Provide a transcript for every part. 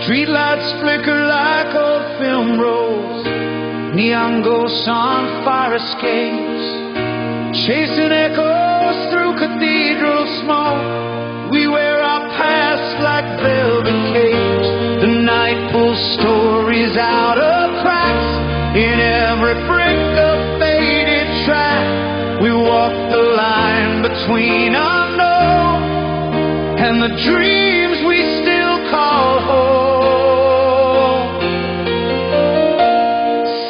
Streetlights flicker like old film rolls, neon ghosts on fire escapes, chasing echoes through cathedral smoke. We wear our past like velvet capes. The night pulls stories out of cracks in every brick of faded track. We walk the line between unknown and the dreams we still call home.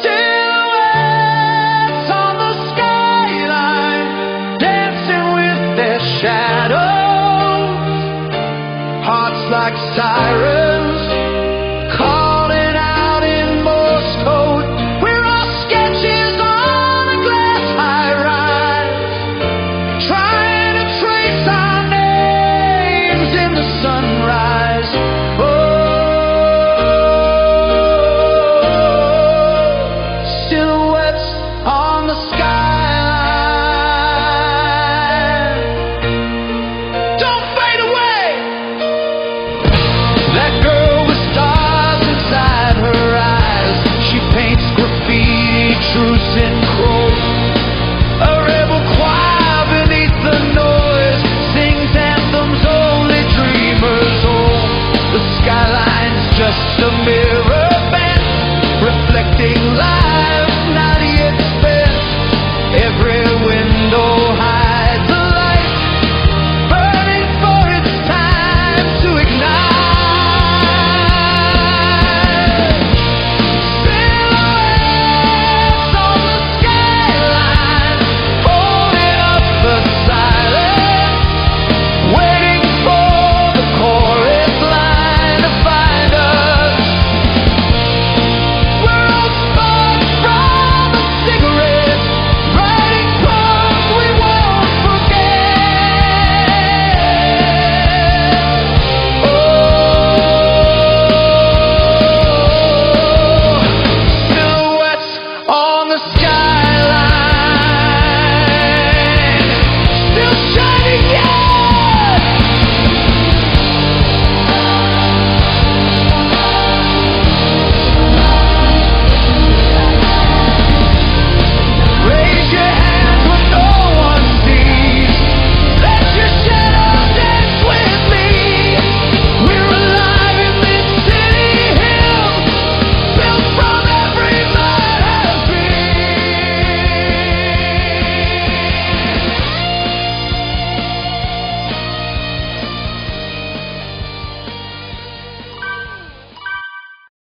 Silhouettes on the skyline, dancing with their shadows, hearts like sirens